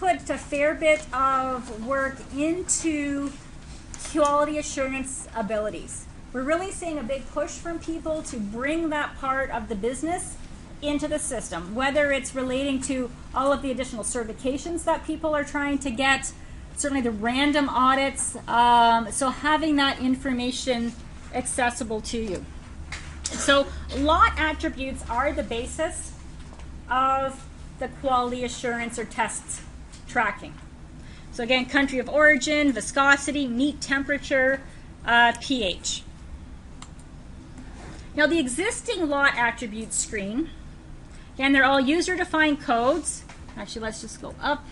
put a fair bit of work into quality assurance abilities. We're really seeing a big push from people to bring that part of the business into the system, whether it's relating to all of the additional certifications that people are trying to get, certainly the random audits, so having that information accessible to you. So lot attributes are the basis of the quality assurance or tests tracking. So again, country of origin, viscosity, meat temperature, pH. Now the existing lot attribute screen, again, they're all user-defined codes. Actually, let's just go up.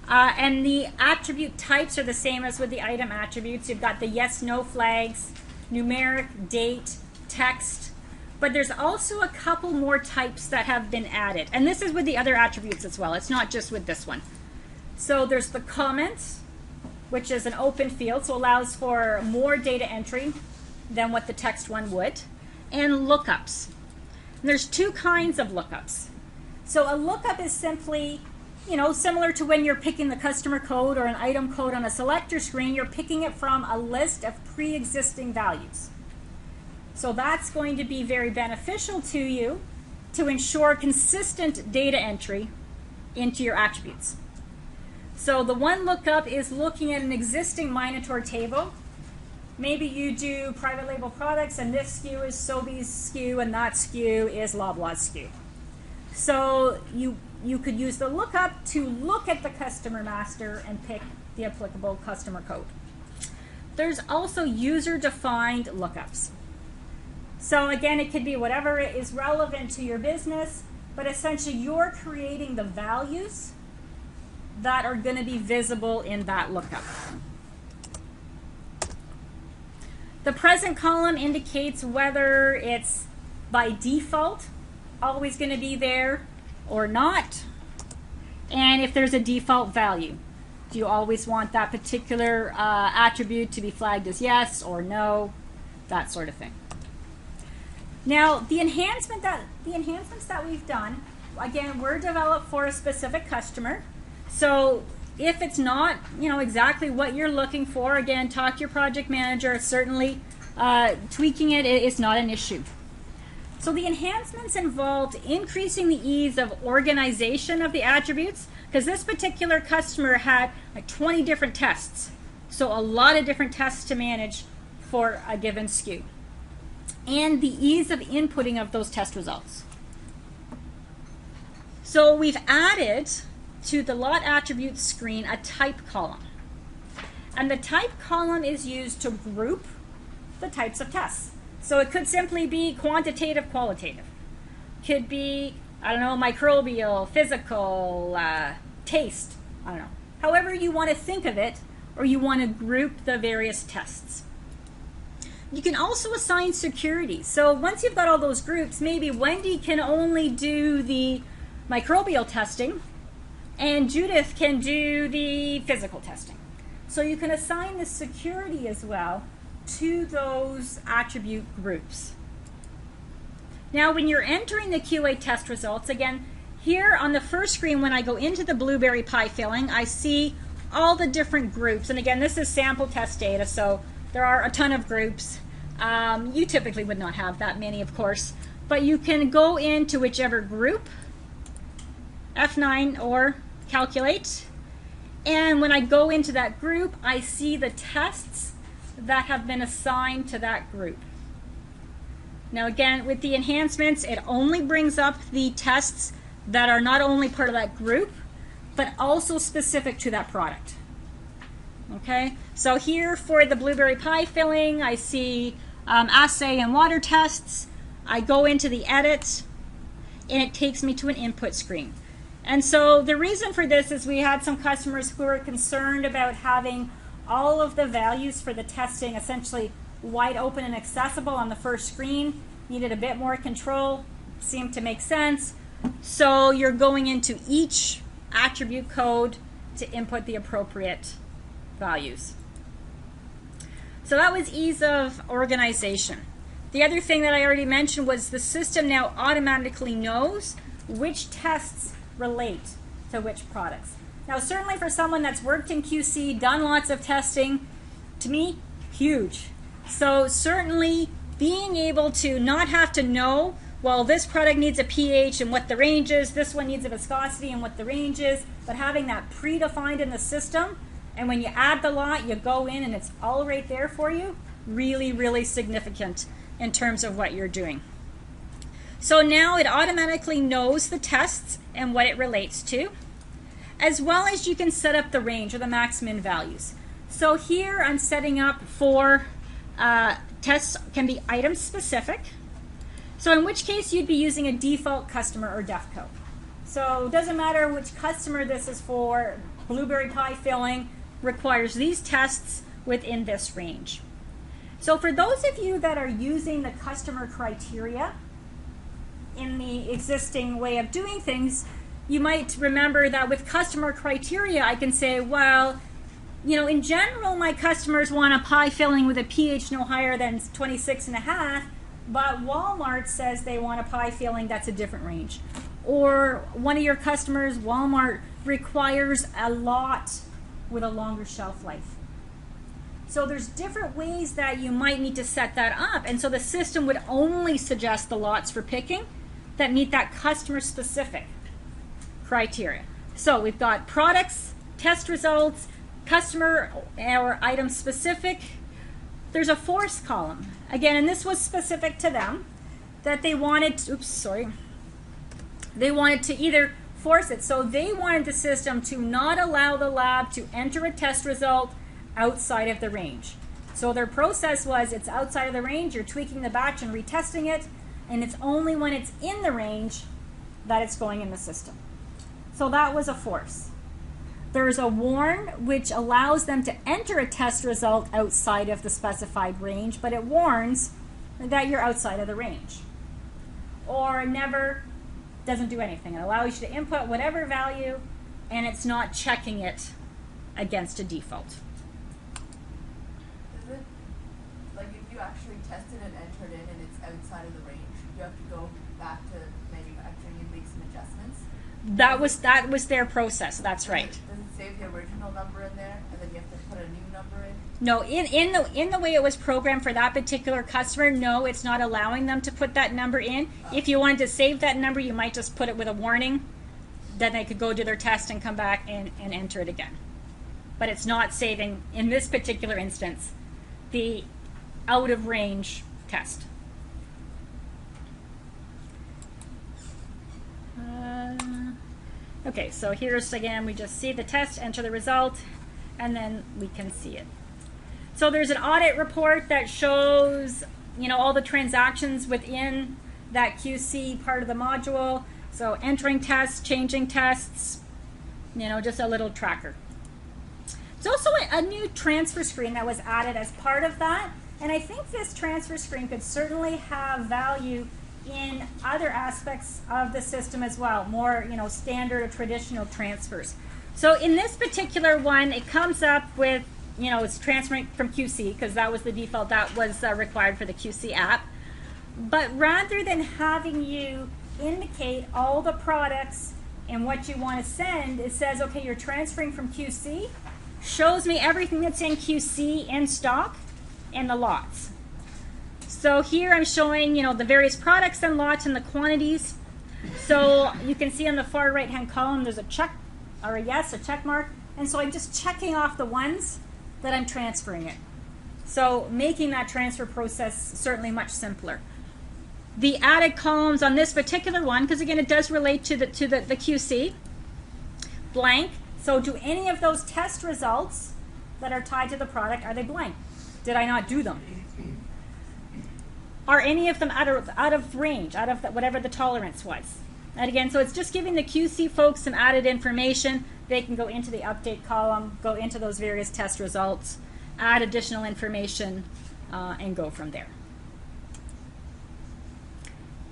And the attribute types are the same as with the item attributes. You've got the yes, no flags, numeric, date, text. But there's also a couple more types that have been added. And this is with the other attributes as well. It's not just with this one. So there's the comments, which is an open field, so allows for more data entry than what the text one would. And lookups. And there's two kinds of lookups. So a lookup is simply, you know, similar to when you're picking the customer code or an item code on a selector screen, you're picking it from a list of pre-existing values. So that's going to be very beneficial to you to ensure consistent data entry into your attributes. So the one lookup is looking at an existing Minotaur table. Maybe you do private label products and this SKU is Sobeys SKU and that SKU is Loblaws SKU. So you could use the lookup to look at the customer master and pick the applicable customer code. There's also user-defined lookups. So again, it could be whatever is relevant to your business, but essentially you're creating the values that are going to be visible in that lookup. The present column indicates whether it's by default always going to be there or not, and if there's a default value. Do you always want that particular attribute to be flagged as yes or no, that sort of thing. Now, the enhancements that we've done, again, were developed for a specific customer. So if it's not, exactly what you're looking for, again, talk to your project manager. Certainly, tweaking it is not an issue. So the enhancements involved increasing the ease of organization of the attributes, because this particular customer had like 20 different tests. So a lot of different tests to manage for a given SKU. And the ease of inputting of those test results. So we've added to the lot attributes screen a type column. And the type column is used to group the types of tests. So it could simply be quantitative, qualitative. Could be, microbial, physical, taste, However you want to think of it, or you want to group the various tests. You can also assign security. So once you've got all those groups, maybe Wendy can only do the microbial testing, and Judith can do the physical testing. So you can assign the security as well to those attribute groups. Now when you're entering the QA test results, again, here on the first screen when I go into the blueberry pie filling, I see all the different groups. And again, this is sample test data, so there are a ton of groups. You typically would not have that many, of course, but you can go into whichever group, F9 or calculate, and when I go into that group, I see the tests that have been assigned to that group. Now again, with the enhancements, it only brings up the tests that are not only part of that group, but also specific to that product. Okay, so here for the blueberry pie filling, I see assay and water tests. I go into the edit, and it takes me to an input screen. And so the reason for this is we had some customers who were concerned about having all of the values for the testing essentially wide open and accessible on the first screen. Needed a bit more control, seemed to make sense. So you're going into each attribute code to input the appropriate values. So that was ease of organization. The other thing that I already mentioned was the system now automatically knows which tests relate to which products. Now, certainly for someone that's worked in QC, done lots of testing, to me, huge. So certainly being able to not have to know, well, this product needs a pH and what the range is, this one needs a viscosity and what the range is, but having that predefined in the system, and when you add the lot, you go in and it's all right there for you, really, really significant in terms of what you're doing. So now it automatically knows the tests and what it relates to, as well as you can set up the range or the max min values. So here I'm setting up for tests can be item specific. So in which case you'd be using a default customer or def code. So it doesn't matter which customer this is for, blueberry pie filling requires these tests within this range. So for those of you that are using the customer criteria in the existing way of doing things, you might remember that with customer criteria, I can say, well, you know, in general, my customers want a pie filling with a pH no higher than 26.5, but Walmart says they want a pie filling that's a different range. Or one of your customers, Walmart, requires a lot with a longer shelf life. So there's different ways that you might need to set that up. And so the system would only suggest the lots for picking that meet that customer specific criteria. So we've got products, test results, customer or item specific. There's a force column. Again, and this was specific to them, that they wanted to, they wanted to either force it. So they wanted the system to not allow the lab to enter a test result outside of the range. So their process was, it's outside of the range, you're tweaking the batch and retesting it, and it's only when it's in the range that it's going in the system. So that was a force. There's a warn, which allows them to enter a test result outside of the specified range, but it warns that you're outside of the range. Or never doesn't do anything. It allows you to input whatever value, and it's not checking it against a default. Is it, like if you actually tested and entered in and it's outside of the range, you have to go back to manufacturing and make some adjustments? That was their process, that's right. Does it save the original number in there, and then you have to put a new number in? No, in the way it was programmed for that particular customer, no, it's not allowing them to put that number in. If you wanted to save that number, you might just put it with a warning. Then they could go do their test and come back and enter it again. But it's not saving, in this particular instance, the out of range test. Okay, so here's again, we just see the test, enter the result, and then we can see it. So there's an audit report that shows, you know, all the transactions within that QC part of the module. So entering tests, changing tests, you know, just a little tracker. There's also a new transfer screen that was added as part of that. And I think this transfer screen could certainly have value in other aspects of the system as well, more, you know, standard or traditional transfers. So in this particular one, it comes up with, you know, it's transferring from QC because that was the default that was required for the QC app. But rather than having you indicate all the products and what you want to send, it says, okay, you're transferring from QC, shows me everything that's in QC in stock and the lots. So here I'm showing, you know, the various products and lots and the quantities. So you can see on the far right hand column there's a check or a yes, a check mark. And so I'm just checking off the ones that I'm transferring it. So making that transfer process certainly much simpler. The added columns on this particular one, because again it does relate to the QC, blank. So do any of those test results that are tied to the product, are they blank? Did I not do them? Are any of them out of range, out of whatever the tolerance was? And again, so it's just giving the QC folks some added information. They can go into the update column, go into those various test results, add additional information, and go from there.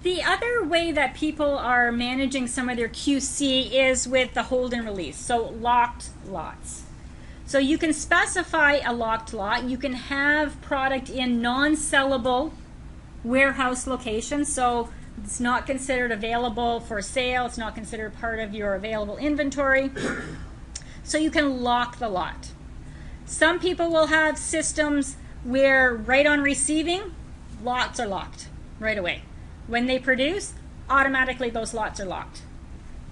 The other way that people are managing some of their QC is with the hold and release, so locked lots. So you can specify a locked lot. You can have product in non-sellable warehouse locations, so it's not considered available for sale. It's not considered part of your available inventory. so you can lock the lot. Some people will have systems where right on receiving, lots are locked right away. When they produce, automatically those lots are locked.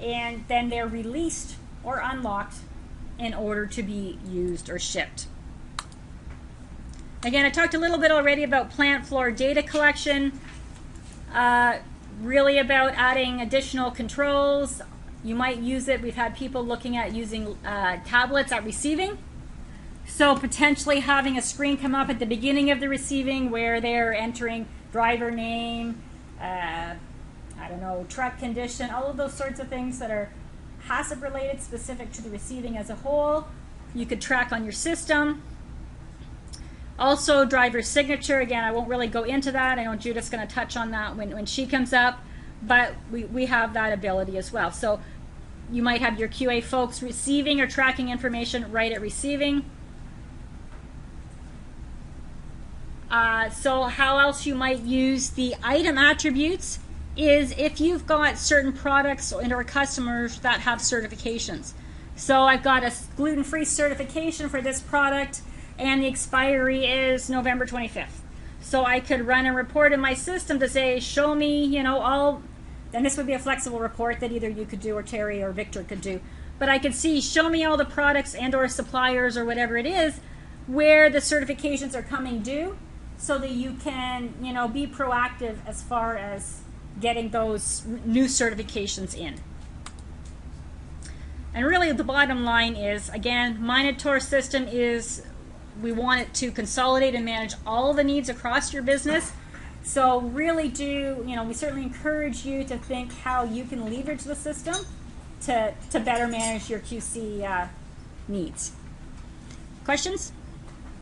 And then they're released or unlocked in order to be used or shipped. Again, I talked a little bit already about plant floor data collection, really about adding additional controls. You might use it. We've had people looking at using tablets at receiving. So potentially having a screen come up at the beginning of the receiving where they're entering driver name, I don't know, truck condition, all of those sorts of things that are HACCP related, specific to the receiving as a whole. You could track on your system. Also, driver signature. Again, I won't really go into that. I know Judith's going to touch on that when she comes up, but we have that ability as well. So you might have your QA folks receiving or tracking information right at receiving. So how else you might use the item attributes is if you've got certain products or customers that have certifications. So I've got a gluten-free certification for this product, and the expiry is November 25th. So I could run a report in my system to say, show me, you know, all, and this would be a flexible report that either you could do or Terry or Victor could do. But I could see, show me all the products and or suppliers or whatever it is where the certifications are coming due, so that you can, you know, be proactive as far as getting those new certifications in. And really the bottom line is, again, Minotaur system is, we want it to consolidate and manage all the needs across your business. So really do, you know, we certainly encourage you to think how you can leverage the system to better manage your QC needs. Questions?